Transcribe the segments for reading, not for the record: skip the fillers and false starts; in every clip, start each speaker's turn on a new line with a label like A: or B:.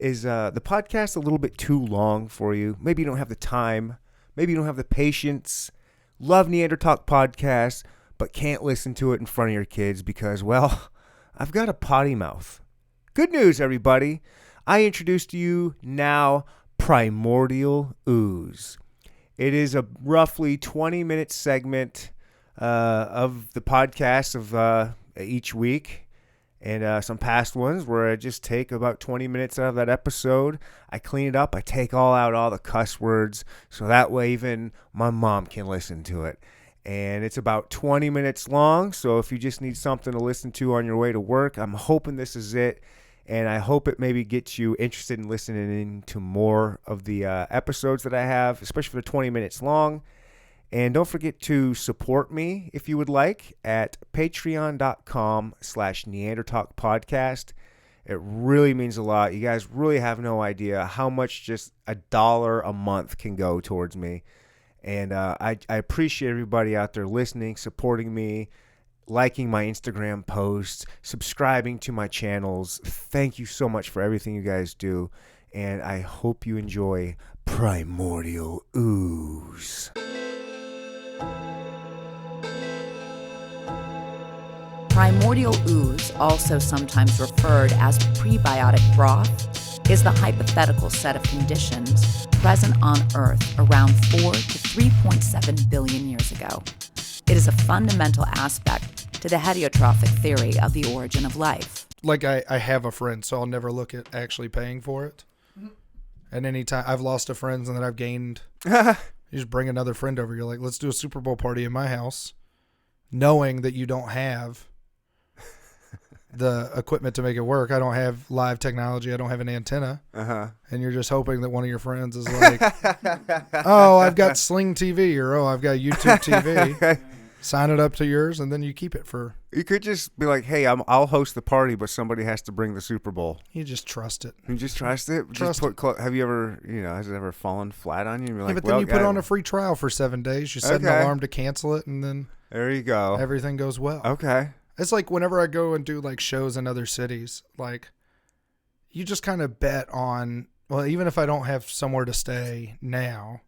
A: Is the podcast a little bit too long for you? Maybe you don't have the time. Maybe you don't have the patience. Love Neanderthal podcast, but can't listen to it in front of your kids because, well, I've got a potty mouth. Good news, everybody. I introduce to you now Primordial Ooze. It is a roughly 20-minute segment of the podcast of each week. And some past ones where I just take about 20 minutes out of that episode. I clean it up. I take all the cuss words. So that way even my mom can listen to it. And it's about 20 minutes long. So if you just need something to listen to on your way to work, I'm hoping this is it. And I hope it maybe gets you interested in listening to more of the episodes that I have, especially for the 20 minutes long. And don't forget to support me if you would like at patreon.com/Neanderthal podcast. It really means a lot. You guys really have no idea how much just $1 a month can go towards me. And I appreciate everybody out there listening, supporting me, liking my Instagram posts, subscribing to my channels. Thank you so much for everything you guys do. And I hope you enjoy Primordial Ooze.
B: Primordial ooze, also sometimes referred as prebiotic broth, is the hypothetical set of conditions present on Earth around 4 to 3.7 billion years ago. It is a fundamental aspect to the heterotrophic theory of the origin of life.
C: Like I have a friend, so I'll never look at actually paying for it. And anytime I've lost a friend and then I've gained, you just bring another friend over. You're like, let's do a Super Bowl party in my house, knowing that you don't have the equipment to make it work. I don't have live technology. I don't have an antenna. And you're just hoping that one of your friends is like, oh, I've got Sling TV or, oh, I've got YouTube TV. Sign it up to yours, and then you keep it for...
A: You could just be like, hey, I'll host the party, but somebody has to bring the Super Bowl.
C: You just trust it.
A: You just trust it? Have you ever, has it ever fallen flat on you? And you're like,
C: but then you put on a free trial for 7 days. You set an alarm to cancel it, and then...
A: There you go.
C: Everything goes well.
A: Okay.
C: It's like whenever I go and do like shows in other cities, like you just kind of bet on, well, even if I don't have somewhere to stay now,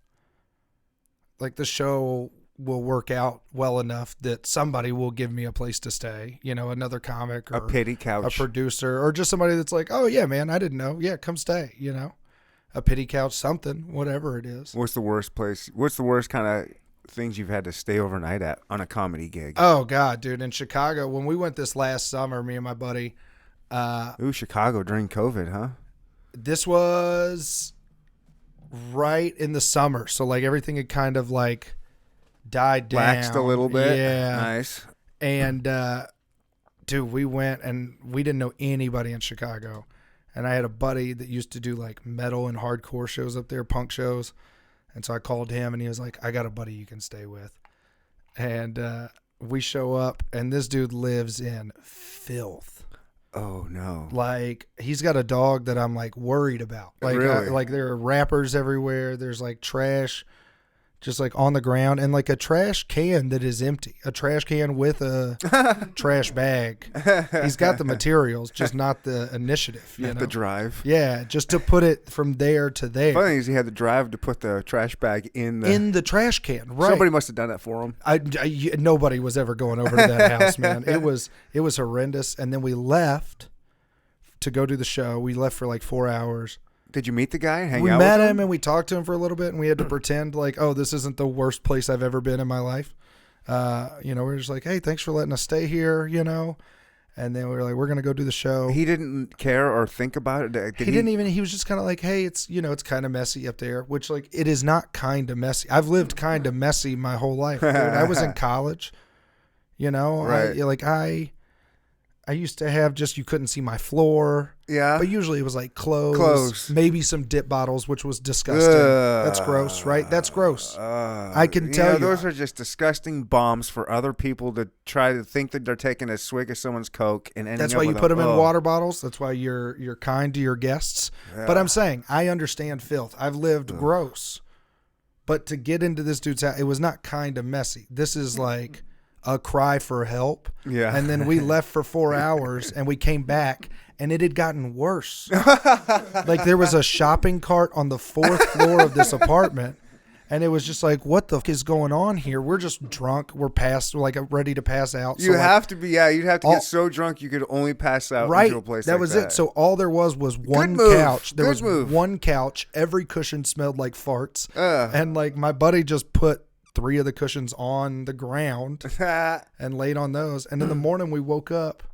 C: like the show will work out well enough that somebody will give me a place to stay, another comic or
A: a pity couch,
C: a producer, or just somebody that's like, oh yeah, man, I didn't know. Yeah, come stay, a pity couch, something, whatever it is.
A: What's the worst place? What's the worst kind of things you've had to stay overnight at on a comedy gig?
C: Oh God, dude. In Chicago, when we went this last summer, me and my buddy,
A: Chicago during COVID, huh?
C: This was right in the summer. So like everything had kind of like died down.
A: Waxed a little bit.
C: Yeah.
A: Nice.
C: And, dude, we went and we didn't know anybody in Chicago. And I had a buddy that used to do like metal and hardcore shows up there, punk shows. And so I called him, and he was like, I got a buddy you can stay with. And we show up, and this dude lives in filth.
A: Oh, no.
C: Like, he's got a dog that I'm, like, worried about. Like,
A: really?
C: Like there are wrappers everywhere. There's, like, trash just, like, on the ground. And, like, a trash can that is empty. A trash can with a trash bag. He's got the materials, just not the initiative,
A: Not the drive.
C: Yeah, just to put it from there to there.
A: Funny is he had the drive to put the trash bag in the
C: trash can, right?
A: Somebody must have done that for him.
C: Nobody was ever going over to that house, man. It was horrendous. And then we left to go do the show. We left for like 4 hours.
A: Did you meet the guy and hang
C: we
A: out
C: met
A: with him?
C: him and we talked to him for a little bit, and we had to pretend like, oh, this isn't the worst place I've ever been in my life. We're just like, hey, thanks for letting us stay here, And then we were like, we're going to go do the show.
A: He didn't care or think about it?
C: He was just kind of like, hey, it's kind of messy up there, which like, it is not kind of messy. I've lived kind of messy my whole life. Dude. I was in college,
A: Right.
C: I used to have you couldn't see my floor.
A: Yeah.
C: But usually it was like clothes. Maybe some dip bottles, which was disgusting. That's gross, right? That's gross. I can tell you.
A: Those are just disgusting bombs for other people to try to think that they're taking a swig of someone's Coke. And
C: that's why you put them in water bottles. That's why you're kind to your guests. Yeah. But I'm saying, I understand filth. I've lived gross. But to get into this dude's house, it was not kind of messy. This is like a cry for help.
A: Yeah.
C: And then we left for 4 hours and we came back and it had gotten worse. Like there was a shopping cart on the 4th floor of this apartment. And it was just like, what the fuck is going on here? We're just drunk. We're ready to pass out.
A: You'd have to get so drunk you could only pass out into a place
C: that
A: like
C: was
A: that.
C: it. So all there was one couch. There was one couch. Every cushion smelled like farts. And like my buddy just put 3 of the cushions on the ground and laid on those. And in the morning we woke up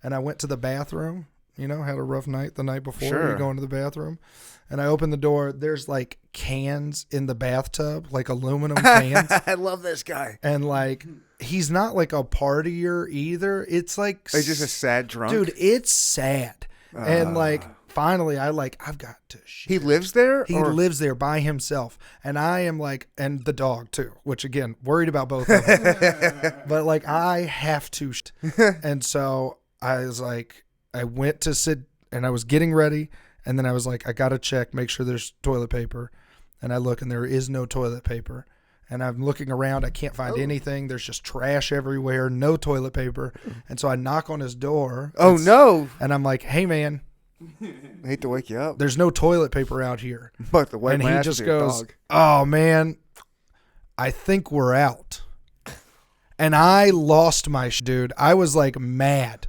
C: and I went to the bathroom, had a rough night the night before.
A: Sure.
C: We go into the bathroom. And I opened the door. There's like cans in the bathtub, like aluminum cans.
A: I love this guy.
C: And like, he's not like a partier either. It's like,
A: he's just a sad drunk.
C: Dude, it's sad. And like, finally, I've got to shit.
A: He lives there?
C: He lives there by himself. And I am like, and the dog too, which again, worried about both of them. But like, I have to shit. And so I was like, I went to sit and I was getting ready. And then I was like, I got to check, make sure there's toilet paper. And I look and there is no toilet paper. And I'm looking around. I can't find anything. There's just trash everywhere. No toilet paper. And so I knock on his door.
A: Oh, no.
C: And I'm like, hey, man.
A: I hate to wake you up.
C: There's no toilet paper out here.
A: But the white
C: and he
A: mask
C: just
A: of your
C: goes,
A: dog.
C: oh, man, I think we're out. And I lost my dude. I was like mad.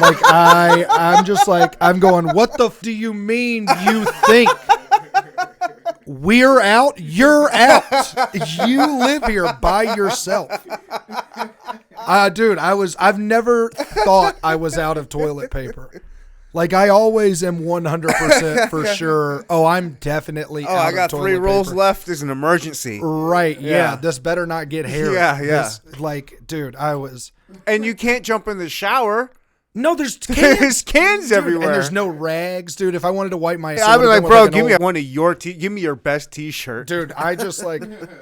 C: Like I'm just like, I'm going, what the do you mean you think? We're out? You're out. You live here by yourself. Dude, I've never thought I was out of toilet paper. Like I always am 100% for sure. Oh, I'm definitely out
A: I got
C: of
A: 3
C: toilet
A: rolls
C: paper.
A: left as an emergency.
C: Right. Yeah. This better not get hairy.
A: Yeah.
C: This, like, dude, I was.
A: And you can't jump in the shower.
C: No, there's cans.
A: There's cans
C: Dude,
A: everywhere.
C: And there's no rags, dude. If I wanted to wipe my,
A: I'd be like, bro, give me one of your give me your best T-shirt,
C: dude. I just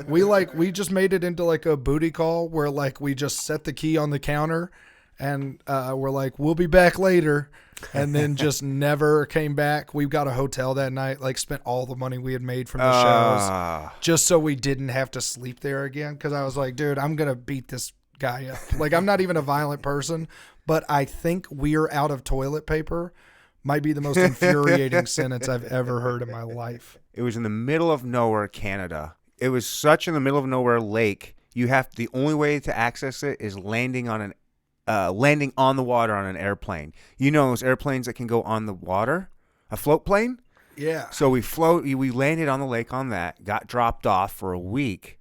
C: we just made it into like a booty call where like we just set the key on the counter, and we're like, we'll be back later, and then just never came back. We got a hotel that night, like spent all the money we had made from the shows just so we didn't have to sleep there again. Because I was like, dude, I'm gonna beat this guy up. Like I'm not even a violent person. But I think we're out of toilet paper might be the most infuriating sentence I've ever heard in my life.
A: It was in the middle of nowhere, Canada. It was such in the middle of nowhere lake. The only way to access it is landing on the water on an airplane. You know those airplanes that can go on the water, a float plane.
C: Yeah.
A: So we landed on the lake on that. Got dropped off for a week,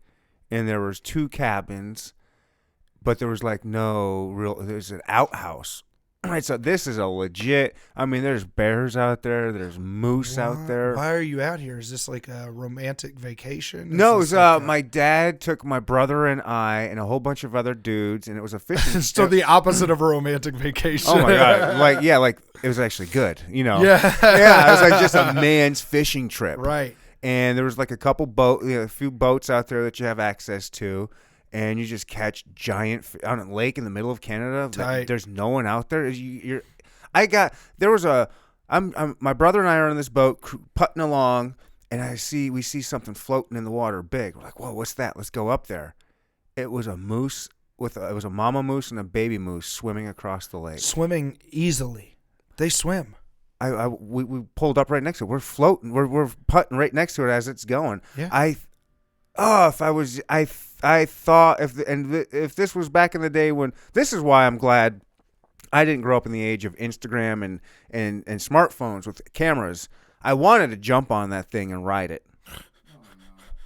A: and there was 2 cabins. But there was like there's an outhouse. Right, so this is a legit, there's bears out there, there's moose out there.
C: Why are you out here? Is this like a romantic vacation?
A: No, it was, my dad took my brother and I and a whole bunch of other dudes, and it was a fishing.
C: So the opposite of a romantic vacation.
A: Oh my God. Like it was actually good,
C: Yeah.
A: Yeah, it was like just a man's fishing trip.
C: Right.
A: And there was like a few boats out there that you have access to. And you just catch giant on a lake in the middle of Canada.
C: Tight.
A: There's no one out there. My brother and I are on this boat putting along, and we see something floating in the water big. We're like, whoa, what's that? Let's go up there. It was a moose it was a mama moose and a baby moose swimming across the lake.
C: Swimming easily. They swim.
A: We pulled up right next to it. We're floating. We're putting right next to it as it's going.
C: Yeah.
A: I thought if this was back in the day when this is why I'm glad I didn't grow up in the age of Instagram and smartphones with cameras. I wanted to jump on that thing and ride it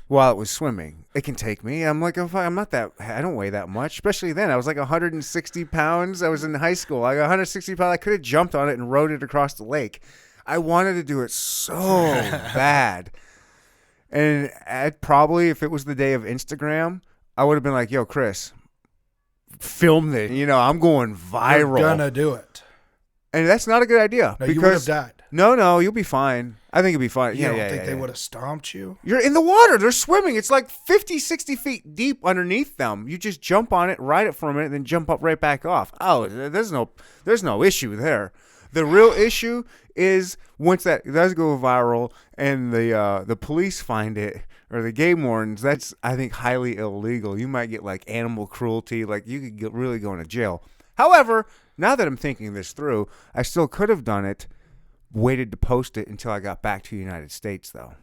A: while it was swimming. It can take me. I'm like, I don't weigh that much, especially then. I was like 160 pounds. I was in high school. I got 160 pounds. I could have jumped on it and rode it across the lake. I wanted to do it so bad. And if it was the day of Instagram, I would have been like, yo, Chris, film this. I'm going viral.
C: You're gonna do it.
A: And that's not a good idea.
C: No, you would have died.
A: No, you'll be fine. I think you'll be fine.
C: You don't think they would have stomped you?
A: You're in the water. They're swimming. It's like 50, 60 feet deep underneath them. You just jump on it, ride it for a minute, and then jump up right back off. Oh, there's no issue there. The real issue is once that does go viral and the police find it or the game wardens, that's, I think, highly illegal. You might get like animal cruelty, like you could really go into jail. However, Now that I'm thinking this through, I still could have done it, waited to post it until I got back to the United States, though.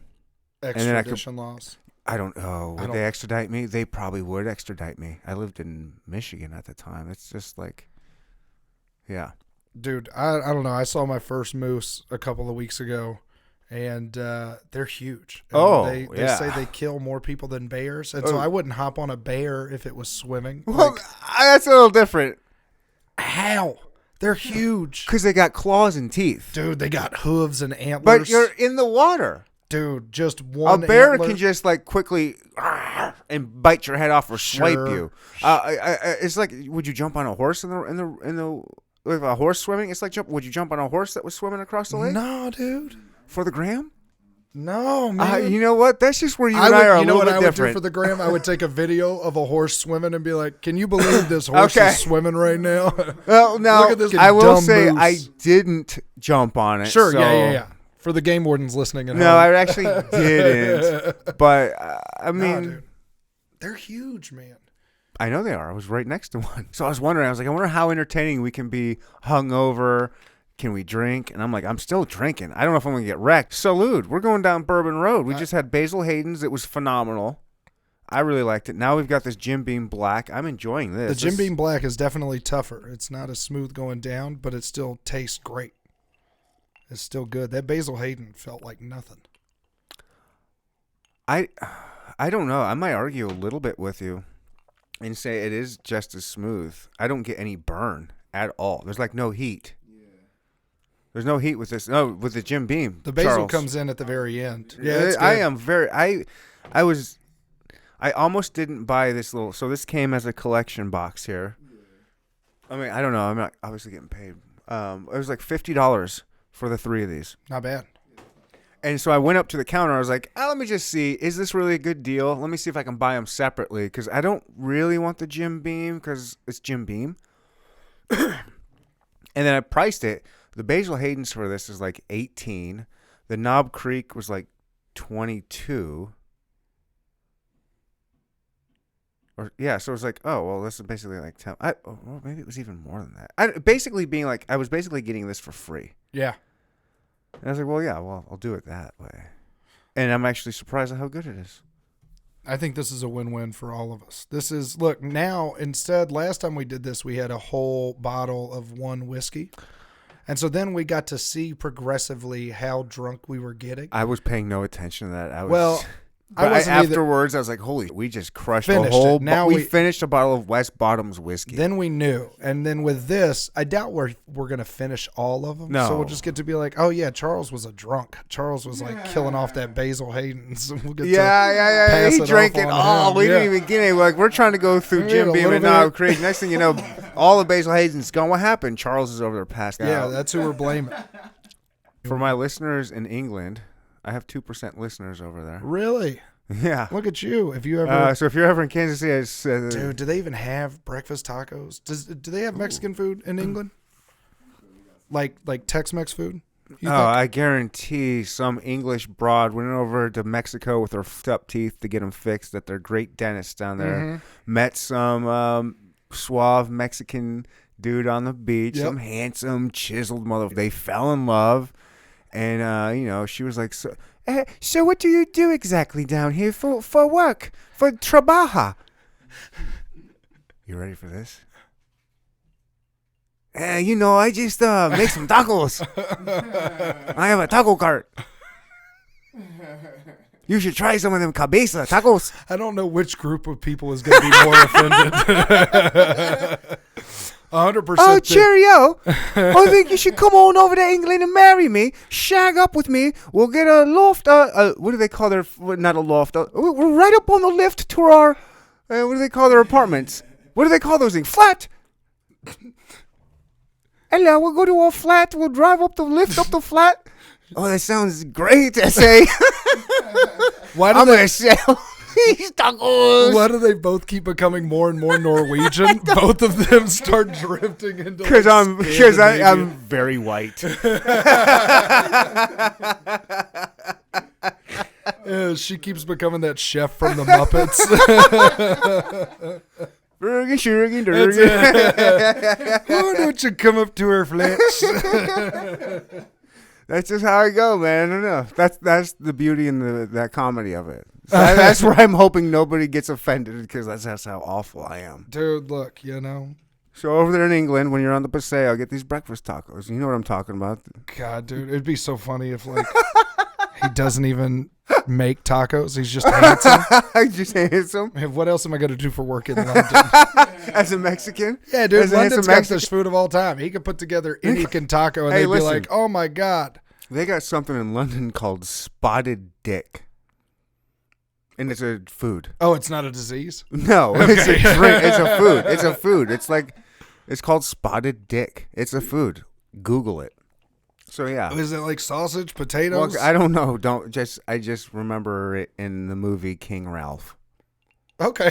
C: Extradition laws.
A: I don't know. Would they extradite me? They probably would extradite me. I lived in Michigan at the time. It's just like, yeah.
C: Dude, I don't know. I saw my first moose a couple of weeks ago, and they're huge. And they say they kill more people than bears, and so I wouldn't hop on a bear if it was swimming.
A: Well, that's a little different.
C: How? They're huge.
A: Because they got claws and teeth.
C: Dude, they got hooves and antlers.
A: But you're in the water.
C: Dude, just one
A: A bear
C: antler.
A: can just like quickly and bite your head off or swipe you. It's like, would you jump on a horse in the with a horse swimming? It's like would you jump on a horse that was swimming across the lake?
C: No, dude.
A: For the gram?
C: No, man.
A: You know what? That's just where you and I are a little bit different. You know what I would do
C: for the gram? I would take a video of a horse swimming and be like, "Can you believe this horse is swimming right now?"
A: Well, now
C: look at this
A: I will say
C: moose.
A: I didn't jump on it.
C: Sure,
A: so.
C: yeah. For the game wardens listening at home.
A: No, I actually didn't. But I mean,
C: dude. They're huge, man.
A: I know they are. I was right next to one. So I was wondering. I was like, I wonder how entertaining we can be hungover. Can we drink? And I'm like, I'm still drinking. I don't know if I'm going to get wrecked. Salute. We're going down Bourbon Road. We just had Basil Hayden's. It was phenomenal. I really liked it. Now we've got this Jim Beam Black. I'm enjoying this.
C: The Jim Beam Black is definitely tougher. It's not as smooth going down, but it still tastes great. It's still good. That Basil Hayden felt like nothing.
A: I don't know. I might argue a little bit with you and say it is just as smooth. I don't get any burn at all. There's like no heat. There's no heat with this. No, with the Jim Beam.
C: The basil
A: Charles.
C: comes in at the very end. Yeah, it's good.
A: I am very. I almost didn't buy this little. So this came as a collection box here. I mean, I don't know. I'm not obviously getting paid. It was like $50 for the 3 of these.
C: Not bad.
A: And so I went up to the counter. I was like, let me just see. Is this really a good deal? Let me see if I can buy them separately because I don't really want the Jim Beam because it's Jim Beam. And then I priced it. The Basil Hayden's for this is like 18. The Knob Creek was like 22. So it was like, oh, well, this is basically like 10. Well, maybe it was even more than that. I was basically getting this for free.
C: Yeah.
A: And I was like, well, I'll do it that way. And I'm actually surprised at how good it is.
C: I think this is a win-win for all of us. Look, now, instead, last time we did this, we had a whole bottle of one whiskey. And so then we got to see progressively how drunk we were getting.
A: I was paying no attention to that. Afterwards, I was like, holy, we just crushed the whole. We finished a bottle of West Bottoms whiskey.
C: Then we knew. And then with this, I doubt we're going to finish all of them.
A: No.
C: So we'll just get to be like, oh, yeah, Charles was a drunk. Charles was like killing off that Basil Hayden. So we'll get
A: He drank it all. We didn't even get it. Like, we're trying to go through Jim Beam and Knob Creek. Next thing you know, all the Basil Hayden's gone. What happened? Charles is over there passed out.
C: Yeah, that's who we're blaming.
A: For my listeners in England, I have 2% listeners over there.
C: Really?
A: Yeah.
C: Look at you. If you ever
A: so if you're ever in Kansas City,
C: dude, do they even have breakfast tacos? Do they have Mexican food in England? Like Tex-Mex food?
A: I guarantee some English broad went over to Mexico with her f***ed up teeth to get them fixed at their great dentist down there. Mm-hmm. Met some suave Mexican dude on the beach, some handsome, chiseled mother. They fell in love, and she was like, so what do you do exactly down here for work? For trabaja? You ready for this? I just make some tacos. I have a taco cart. You should try some of them cabeza tacos.
C: I don't know which group of people is going to be more offended. 100%.
A: Oh, cheerio. I think you should come on over to England and marry me. Shag up with me. We'll get a loft. What do they call their, not a loft. We're right up on the lift to our, what do they call their apartments? What do they call those things? Flat. Hello, we'll go to our flat. We'll drive up the lift up the flat. Oh, that sounds great, S.A. I'm going to sell these tacos.
C: Why do they both keep becoming more and more Norwegian? Both of them start drifting into
A: because I'm very white.
C: She keeps becoming that chef from the Muppets.
A: Durgan.
C: Oh, don't you come up to her, Fletch?
A: That's just how I go, man. I don't know. That's the beauty in that comedy of it. So that's where I'm hoping nobody gets offended because that's how awful I am.
C: Dude, look, you know.
A: So over there in England, when you're on the paseo, get these breakfast tacos. You know what I'm talking about.
C: God, dude, it'd be so funny if like he doesn't even make tacos. He's just handsome.
A: Just handsome.
C: What else am I going to do for work in London?
A: As a Mexican?
C: Yeah, dude,
A: As a
C: London's
A: handsome
C: got this food of all time. He could put together any taco and
A: Hey,
C: they'd
A: listen.
C: be like, oh my God.
A: They got something in London called spotted dick. And it's a food.
C: Oh, it's not a disease?
A: No, it's a drink. It's a food. It's a food. It's called spotted dick. It's a food. Google it. So yeah.
C: Is it like sausage, potatoes?
A: Well, I don't know. I just remember it in the movie King Ralph.
C: Okay.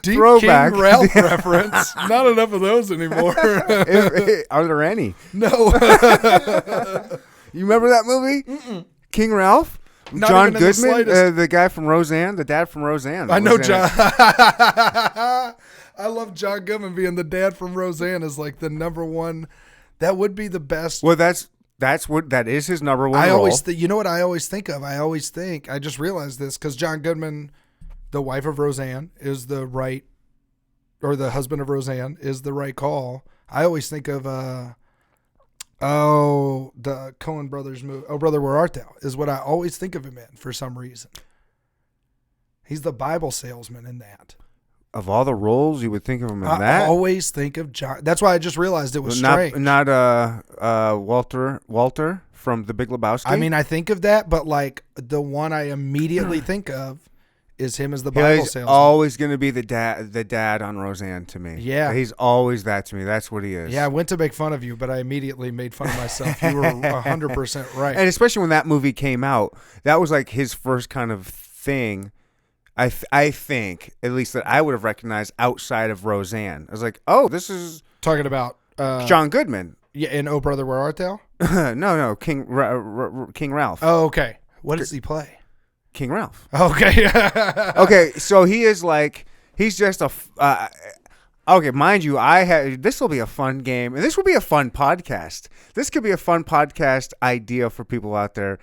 C: Deep
A: Throwback.
C: King Ralph reference. Not enough of those anymore.
A: Are there any?
C: No.
A: You remember that movie?
C: Mm-mm.
A: King Ralph?
C: Not
A: John
C: even in the
A: Goodman,
C: slightest.
A: the guy from Roseanne, the dad from Roseanne.
C: I know
A: was in
C: John.
A: it.
C: I love John Goodman being the dad from Roseanne is like the number one. That would be the best.
A: Well, that is his number one
C: I
A: role.
C: always you know what I always think of? I just realized this because John Goodman, the wife of Roseanne, is the right, or the husband of Roseanne is the right call. I always think of the Coen brothers movie. Oh, Brother, Where Art Thou? Is what I always think of him in for some reason. He's the Bible salesman in that.
A: Of all the roles, you would think of him in
C: I
A: that.
C: always think of John. That's why I just realized it was strange.
A: Not Walter from The Big Lebowski.
C: I mean, I think of that, but like the one I immediately think of is him as the Bible
A: He's
C: salesman.
A: always going to be the dad on Roseanne to me.
C: Yeah.
A: He's always that to me. That's what he is.
C: Yeah, I went to make fun of you, but I immediately made fun of myself. You were 100% right.
A: And especially when that movie came out, that was like his first kind of thing. I think, at least that I would have recognized outside of Roseanne. I was like, oh, this is
C: Talking about
A: John Goodman.
C: Yeah, in Oh Brother, Where Art Thou?
A: No, King Ralph.
C: Oh, okay. What does he play?
A: King Ralph.
C: Okay.
A: Okay, so he is like, he's just a. Okay, mind you, this will be a fun game, and this will be a fun podcast. This could be a fun podcast idea for people out there.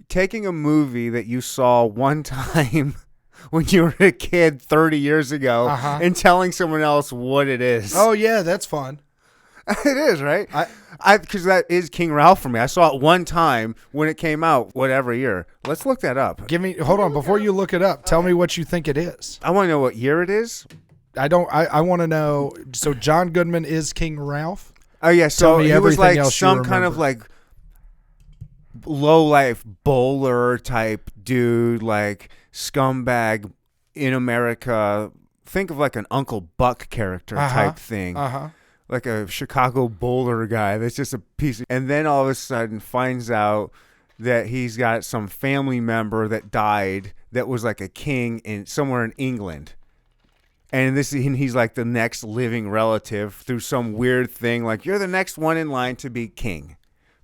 A: Taking a movie that you saw one time when you were a kid 30 years ago and telling someone else what it is.
C: Oh, yeah, that's fun.
A: It is, right? Because that is King Ralph for me. I saw it one time when it came out, whatever year. Let's look that up.
C: Hold on, before you look it up, tell me what you think it is.
A: I want to know what year it is.
C: I want to know. So John Goodman is King Ralph?
A: Oh, yeah. So
C: me
A: he was
C: everything
A: like
C: else you
A: some kind of
C: remember.
A: like low life bowler type dude, like scumbag in America. Think of like an Uncle Buck character type thing. Like a Chicago bowler guy that's just a piece of, and then all of a sudden finds out that he's got some family member that died that was like a king in somewhere in England. And he's like the next living relative through some weird thing. Like, you're the next one in line to be king.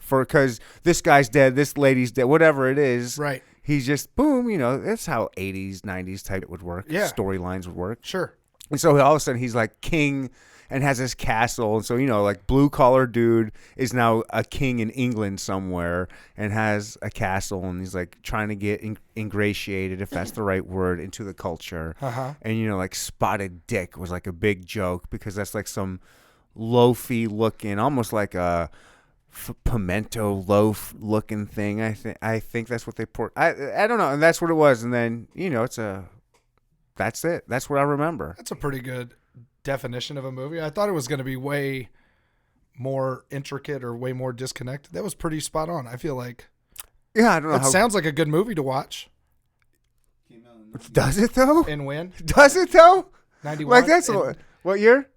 A: Because this guy's dead, this lady's dead, whatever it is.
C: Right.
A: He's just, boom, that's how 80s, 90s type it would work.
C: Yeah.
A: Storylines would work.
C: Sure.
A: And so all of a sudden he's like king and has his castle. And so, like blue collar dude is now a king in England somewhere and has a castle. And he's like trying to get ingratiated, if that's the right word, into the culture. And, like spotted dick was like a big joke because that's like some loafy looking, almost like a pimento loaf looking thing. I think that's what they poured. I don't know. And that's what it was. And then, that's it. That's what I remember.
C: That's a pretty good definition of a movie. I thought it was going to be way more intricate or way more disconnected. That was pretty spot on. I feel like.
A: Yeah, I don't know.
C: That sounds like a good movie to watch.
A: Does it though?
C: And when?
A: Does it though?
C: 91.
A: Like that's what year?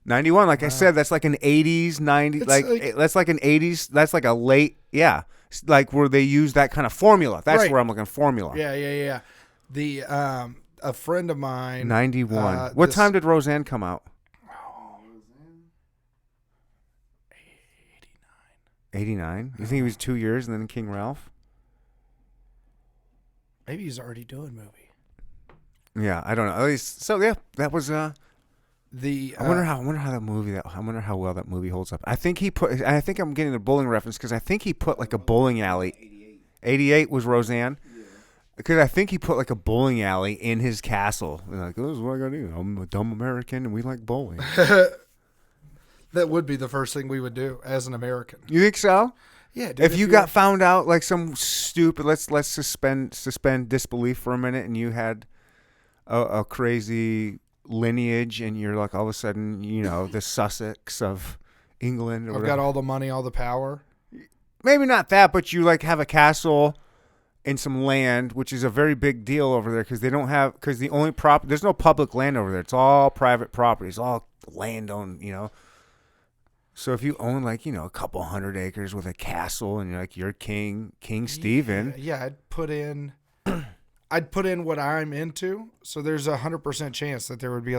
A: 91. Like I said, that's like an 80s, 90s. That's like an 80s. That's like a late. Yeah, like where they use that kind of formula. That's
C: Right.
A: where I'm looking formula.
C: Yeah. The a friend of mine.
A: 91. What time did Roseanne come out? 89. You think it was 2 years and then King Ralph?
C: Maybe he's already doing movie.
A: Yeah, I don't know. At least, so yeah, that was I wonder how well that movie holds up. I think I'm getting the bowling reference because I think he put like a bowling alley. 88 was Roseanne. Because I think he put like a bowling alley in his castle. And like, this is what I gotta do. I'm a dumb American and we like bowling.
C: That would be the first thing we would do as an American.
A: You think so?
C: Yeah. Dude,
A: if you got found out like some stupid, let's suspend disbelief for a minute, and you had a crazy lineage, and you're like all of a sudden, the Sussex of England. Or
C: I've got all the money, all the power.
A: Maybe not that, but you like have a castle and some land, which is a very big deal over there because the only there's no public land over there. It's all private property. It's all land owned, So if you own like, a couple 100 acres with a castle and you're King Stephen.
C: Yeah, I'd put in what I'm into. So there's 100% chance that there would be like